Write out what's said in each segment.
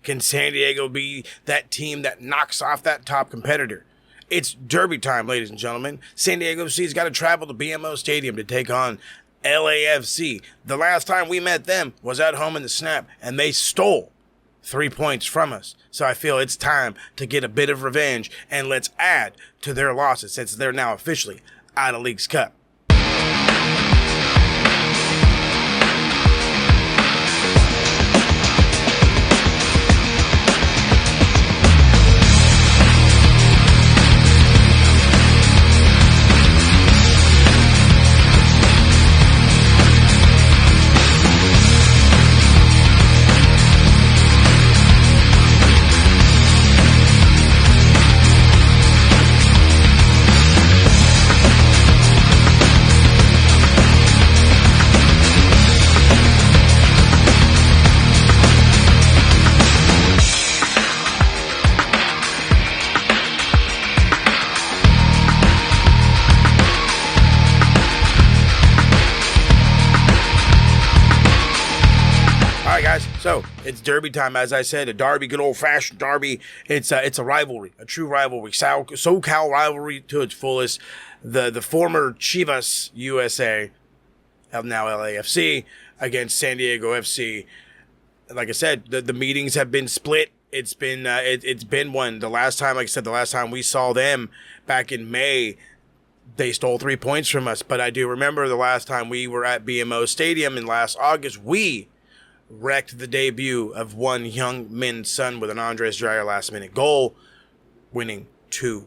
Can San Diego be that team that knocks off that top competitor? It's derby time, ladies and gentlemen. San Diego FC's got to travel to BMO Stadium to take on LAFC. The last time we met them was at home in the Snap, and they stole 3 points from us. So I feel it's time to get a bit of revenge, and let's add to their losses since they're now officially out of Leagues Cup. So it's derby time, as I said, a derby, good old-fashioned derby. It's a rivalry, a true rivalry, SoCal rivalry to its fullest. The former Chivas USA, now LAFC, against San Diego FC. Like I said, the meetings have been split. It's been one. The last time, like I said, the last time we saw them back in May, they stole 3 points from us. But I do remember the last time we were at BMO Stadium in last August, we wrecked the debut of one young Min Sun with an Andres Dreyer last-minute goal, winning 2-1.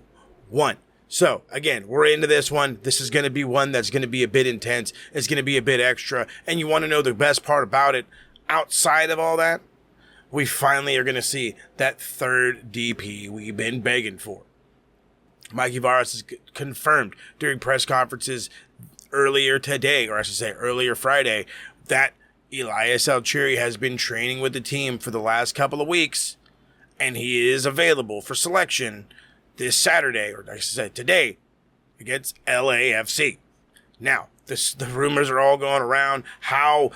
So, again, we're into this one. This is going to be one that's going to be a bit intense. It's going to be a bit extra. And you want to know the best part about it? Outside of all that, we finally are going to see that third DP we've been begging for. Mikey Varas has confirmed during press conferences earlier today, or I should say earlier Friday, that Elias Achouri has been training with the team for the last couple of weeks, and he is available for selection this Saturday, or I should say today, against LAFC. Now, the rumors are all going around. How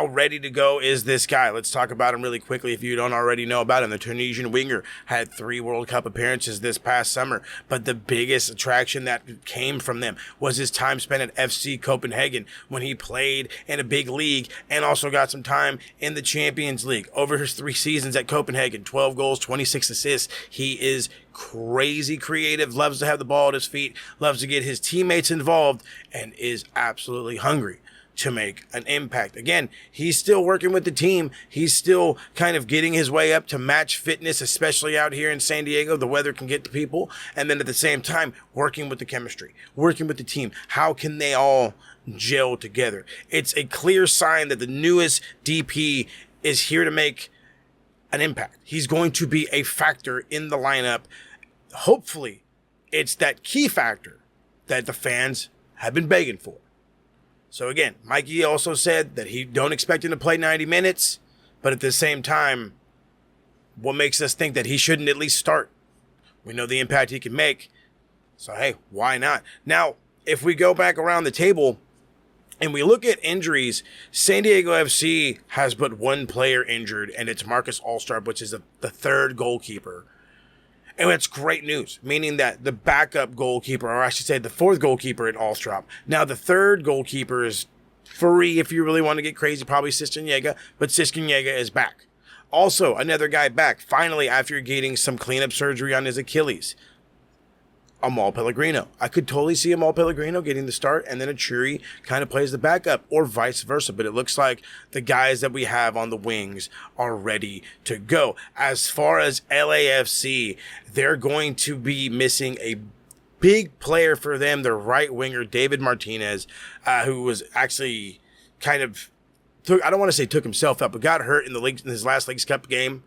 ready to go is this guy? Let's talk about him really quickly if you don't already know about him. The Tunisian winger had 3 World Cup appearances this past summer, but the biggest attraction that came from them was his time spent at FC Copenhagen when he played in a big league and also got some time in the Champions League. Over his 3 seasons at Copenhagen, 12 goals, 26 assists. He is crazy creative, loves to have the ball at his feet, loves to get his teammates involved, and is absolutely hungry to make an impact. Again, he's still working with the team. He's still kind of getting his way up to match fitness, especially out here in San Diego. The weather can get to people. And then at the same time, working with the chemistry, working with the team. How can they all gel together? It's a clear sign that the newest DP is here to make an impact. He's going to be a factor in the lineup. Hopefully, it's that key factor that the fans have been begging for. So again, Mikey also said that he don't expect him to play 90 minutes, but at the same time, what makes us think that he shouldn't at least start? We know the impact he can make. So hey, why not? Now, if we go back around the table and we look at injuries, San Diego FC has but one player injured, and it's Marcus Allstar, which is the third goalkeeper. And it's great news, meaning that the backup goalkeeper, or I should say the fourth goalkeeper at Allstrop. Now, the third goalkeeper is free if you really want to get crazy, probably Siskiniega, but Siskiniega is back. Also, another guy back, finally, after getting some cleanup surgery on his Achilles. Amal Pellegrino. I could totally see Amal Pellegrino getting the start, and then Achouri kind of plays the backup, or vice versa. But it looks like the guys that we have on the wings are ready to go. As far as LAFC, they're going to be missing a big player for them, their right winger, David Martinez, who was actually kind of, I don't want to say took himself up, but got hurt in his last Leagues Cup game.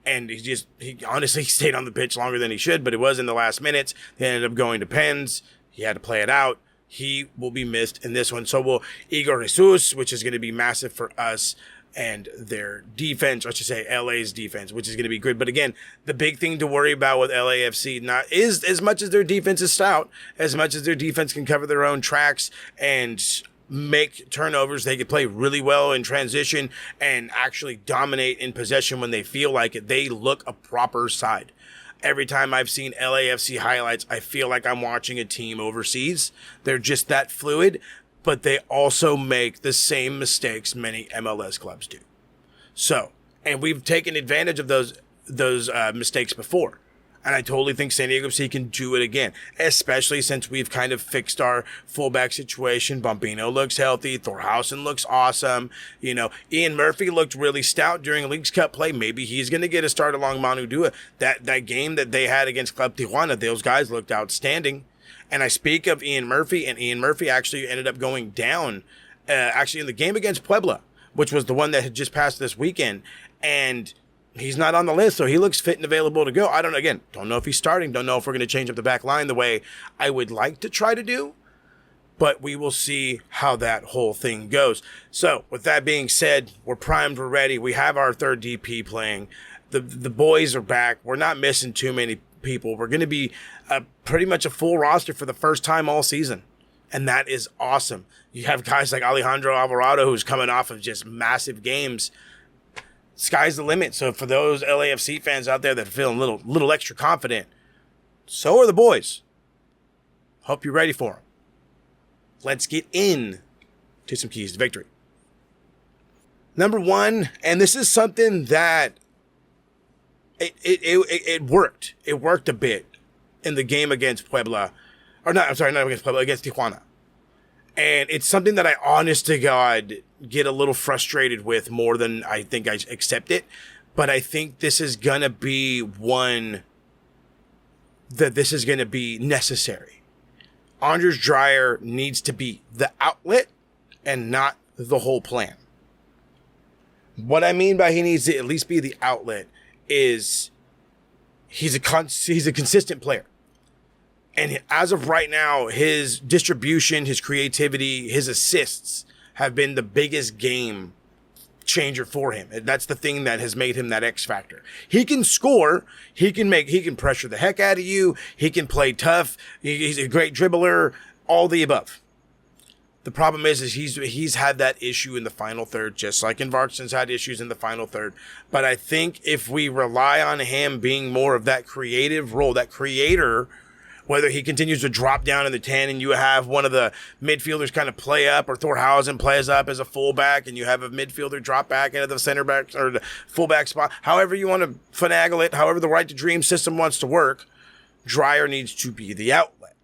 And he honestly stayed on the pitch longer than he should, but it was in the last minutes. They ended up going to pens. He had to play it out. He will be missed in this one. So will Igor Jesus, which is going to be massive for us and their defense, or I should say LA's defense, which is going to be good. But again, the big thing to worry about with LAFC not is as much as their defense is stout, as much as their defense can cover their own tracks and make turnovers. They can play really well in transition and actually dominate in possession when they feel like it. They look a proper side. Every time I've seen LAFC highlights, I feel like I'm watching a team overseas. They're just that fluid, but they also make the same mistakes many MLS clubs do. So, and we've taken advantage of those mistakes before. And I totally think San Diego FC can do it again, especially since we've kind of fixed our fullback situation. Bombino looks healthy. Thorhausen looks awesome. You know, Ian Murphy looked really stout during Leagues Cup play. Maybe he's going to get a start along Manu Dua. That game that they had against Club Tijuana, those guys looked outstanding. And I speak of Ian Murphy, and Ian Murphy actually ended up going down actually in the game against Puebla, which was the one that had just passed this weekend. And he's not on the list, so he looks fit and available to go. I don't know if he's starting. Don't know if we're going to change up the back line the way I would like to try to do. But we will see how that whole thing goes. So, with that being said, we're primed, we're ready. We have our third DP playing. The boys are back. We're not missing too many people. We're going to be pretty much a full roster for the first time all season. And that is awesome. You have guys like Alejandro Alvarado, who's coming off of just massive games. Sky's the limit. So for those LAFC fans out there that are feeling a little extra confident, so are the boys. Hope you're ready for them. Let's get in to some keys to victory. Number one, and this is something that it worked. It worked a bit in the game against Puebla. Not against Puebla, against Tijuana. And it's something that I, honest to God, get a little frustrated with more than I think I accept it. But I think this is going to be one that this is going to be necessary. Anders Dreyer needs to be the outlet and not the whole plan. What I mean by he needs to at least be the outlet is he's a consistent player. And as of right now, his distribution, his creativity, his assists have been the biggest game changer for him. And that's the thing that has made him that X factor. He can score. He can pressure the heck out of you. He can play tough. He's a great dribbler, all the above. The problem is he's had that issue in the final third, just like Invarkson's had issues in the final third. But I think if we rely on him being more of that creative role, that creator, whether he continues to drop down in the 10 and you have one of the midfielders kind of play up, or Thorhausen plays up as a fullback and you have a midfielder drop back into the center back or the fullback spot, however you want to finagle it, however the right to dream system wants to work, Dreyer needs to be the outlet.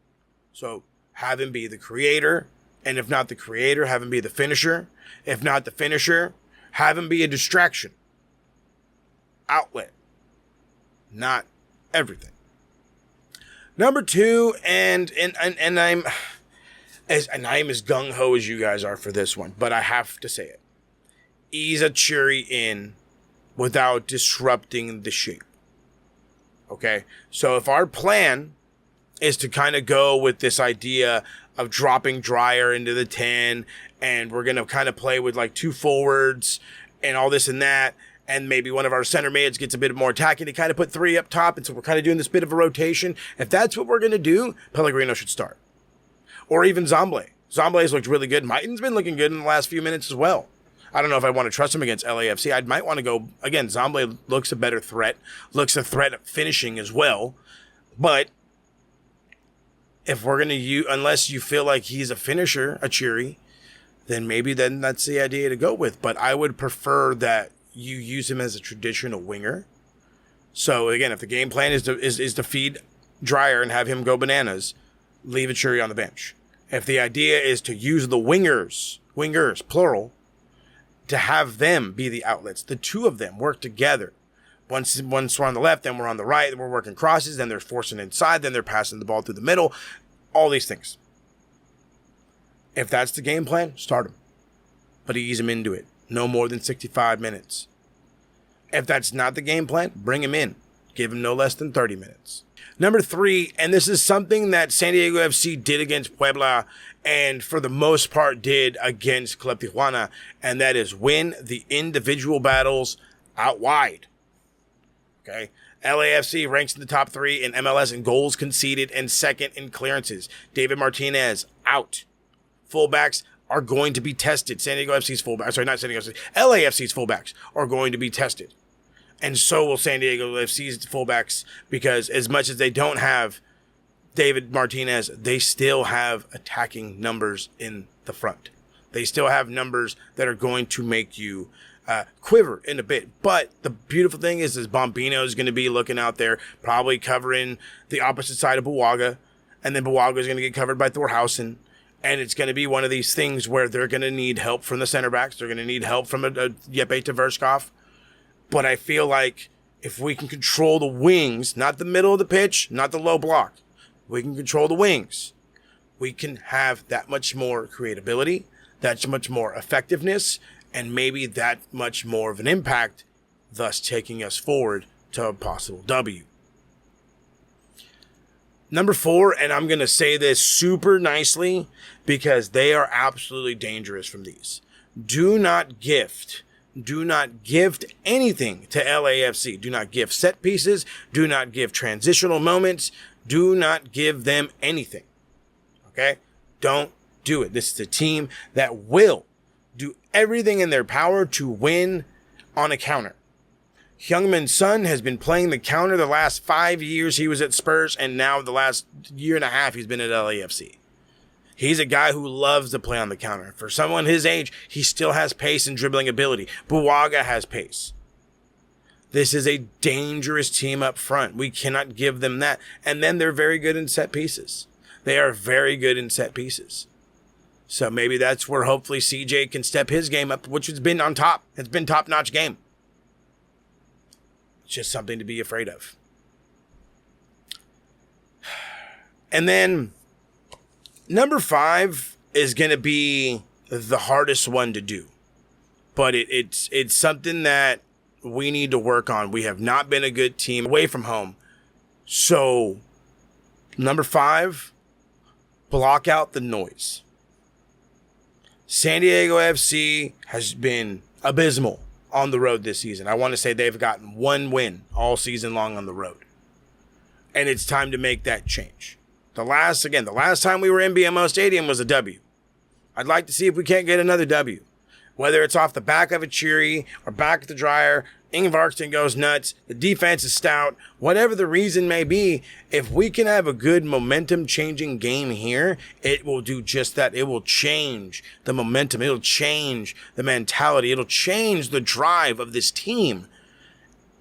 So have him be the creator, and if not the creator, have him be the finisher. If not the finisher, have him be a distraction. Outlet, not everything. Number two, and I'm as gung-ho as you guys are for this one, but I have to say it. Ease Achouri in without disrupting the shape. Okay? So if our plan is to kind of go with this idea of dropping Dreyer into the 10, and we're going to kind of play with like two forwards and all this and that, and maybe one of our center mids gets a bit more attacking to kind of put three up top. And so we're kind of doing this bit of a rotation. If that's what we're going to do, Pellegrino should start. Or even Zamble. Zamble's looked really good. Maiton's been looking good in the last few minutes as well. I don't know if I want to trust him against LAFC. I might want to go, again, Zamble looks a better threat. Looks a threat at finishing as well. But if we're going to use, unless you feel like he's a finisher, Achouri, then that's the idea to go with. But I would prefer that you use him as a traditional winger. So again, if the game plan is to feed Dreyer and have him go bananas, leave Achouri on the bench. If the idea is to use the wingers, plural, to have them be the outlets, the two of them work together. Once we're on the left, then we're on the right, then we're working crosses, then they're forcing inside, then they're passing the ball through the middle, all these things. If that's the game plan, start him. But ease him into it. No more than 65 minutes. If that's not the game plan, bring him in. Give him no less than 30 minutes. Number three, and this is something that San Diego FC did against Puebla and for the most part did against Club Tijuana, and that is win the individual battles out wide. Okay? LAFC ranks in the top 3 in MLS in goals conceded and second in clearances. David Martinez, out. Fullbacks, are going to be tested. San Diego FC's fullbacks, sorry, not San Diego FC, LAFC's fullbacks are going to be tested. And so will San Diego FC's fullbacks, because as much as they don't have David Martinez, they still have attacking numbers in the front. They still have numbers that are going to make you quiver in a bit. But the beautiful thing is Bombino is going to be looking out there, probably covering the opposite side of Buwaga, and then Buwaga is going to get covered by Thorhausen. And it's going to be one of these things where they're going to need help from the center backs. They're going to need help from a Jeppe Tverskov. But I feel like if we can control the wings, not the middle of the pitch, not the low block, we can control the wings, we can have that much more creativity, that much more effectiveness, and maybe that much more of an impact, thus taking us forward to a possible W. Number 4, and I'm going to say this super nicely because they are absolutely dangerous from these. Do not gift anything to LAFC. Do not give set pieces. Do not give transitional moments. Do not give them anything. Okay? Don't do it. This is a team that will do everything in their power to win on a counter. Heung-min Son has been playing the counter the last 5 years he was at Spurs, and now the last year and a half he's been at LAFC. He's a guy who loves to play on the counter. For someone his age, he still has pace and dribbling ability. Buwaga has pace. This is a dangerous team up front. We cannot give them that. And then they're very good in set pieces. They are very good in set pieces. So maybe that's where hopefully CJ can step his game up, which has been on top. It's been top-notch game. Just something to be afraid of. And then number 5 is going to be the hardest one to do. But it's something that we need to work on. We have not been a good team away from home. So number 5, block out the noise. San Diego FC has been abysmal on the road this season. I want to say they've gotten 1 win all season long on the road. And it's time to make that change. The last time we were in BMO Stadium was a W. I'd like to see if we can't get another W. Whether it's off the back of Achouri or back of the dryer, Ingvarsson goes nuts, the defense is stout, whatever the reason may be, if we can have a good momentum-changing game here, it will do just that. It will change the momentum. It'll change the mentality. It'll change the drive of this team,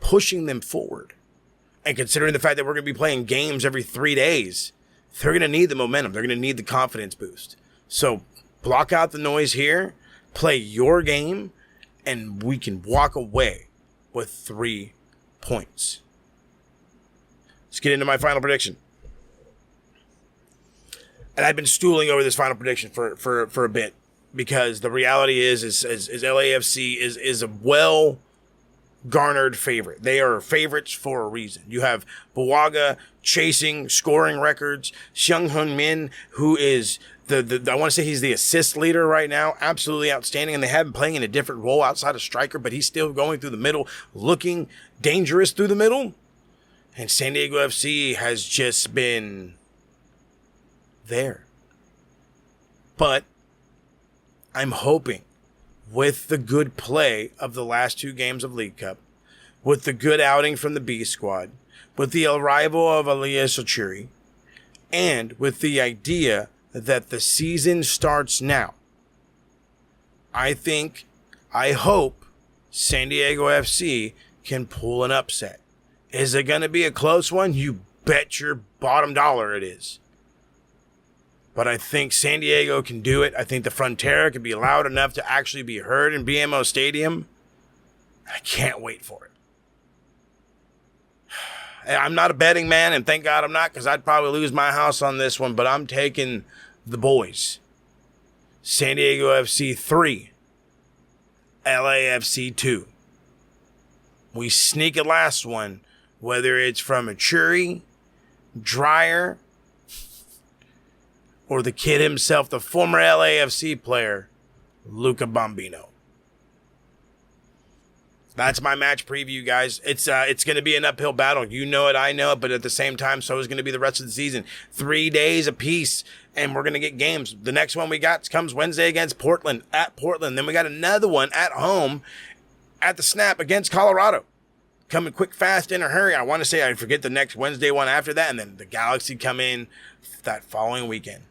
pushing them forward. And considering the fact that we're going to be playing games every 3 days, they're going to need the momentum. They're going to need the confidence boost. So block out the noise here, play your game, and we can walk away with 3 points. Let's get into my final prediction. And I've been stooling over this final prediction for a bit, because the reality is LAFC is a well-garnered favorite. They are favorites for a reason. You have Buwaga chasing scoring records. Seung-Hoon Min, who is I want to say he's the assist leader right now. Absolutely outstanding. And they have him playing in a different role outside of striker, but he's still going through the middle, looking dangerous through the middle. And San Diego FC has just been there. But I'm hoping with the good play of the last 2 games of League Cup, with the good outing from the B squad, with the arrival of Elias Achouri, and with the idea that the season starts now, I hope San Diego FC can pull an upset. Is it going to be a close one? You bet your bottom dollar it is. But I think San Diego can do it. I think the Frontera can be loud enough to actually be heard in BMO Stadium. I can't wait for it. I'm not a betting man, and thank God I'm not, because I'd probably lose my house on this one, but I'm taking the boys. San Diego FC 3, LAFC 2. We sneak a last one, whether it's from Achouri, Dryer, or the kid himself, the former LAFC player, Luca Bombino. That's my match preview, guys. It's going to be an uphill battle. You know it, I know it, but at the same time, so is going to be the rest of the season. 3 days apiece, and we're going to get games. The next one we got comes Wednesday against Portland, at Portland. Then we got another one at home at the Snap against Colorado. Coming quick, fast, in a hurry. I want to say I forget the next Wednesday one after that, and then the Galaxy come in that following weekend.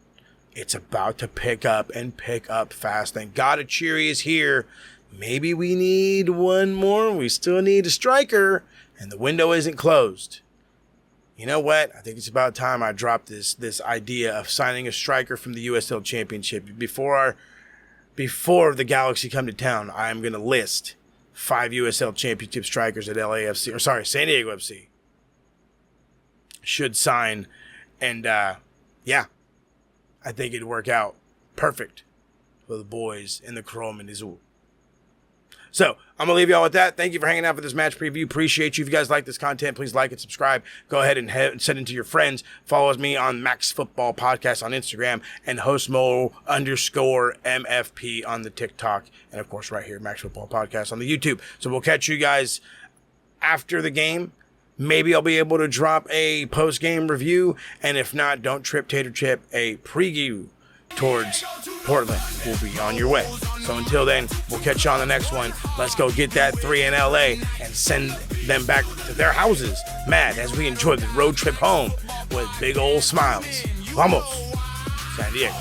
It's about to pick up fast. Thank God Achouri is here. Maybe we need one more. We still need a striker, and the window isn't closed. You know what? I think it's about time I dropped this idea of signing a striker from the USL Championship. Before the Galaxy come to town, I am going to list 5 USL Championship strikers at San Diego FC should sign, and I think it'd work out perfect for the boys in the Chrome and Azul. So, I'm going to leave y'all with that. Thank you for hanging out for this match preview. Appreciate you. If you guys like this content, please like and subscribe. Go ahead and send it to your friends. Follow me on Max Football Podcast on Instagram and hostmo_MFP on the TikTok. And, of course, right here, Max Football Podcast on the YouTube. So, we'll catch you guys after the game. Maybe I'll be able to drop a post-game review. And if not, don't trip, Tater Chip, a preview towards Portland will be on your way. So until then, we'll catch you on the next one. Let's go get that 3 in LA and send them back to their houses mad as we enjoy the road trip home with big old smiles. Vamos, San Diego.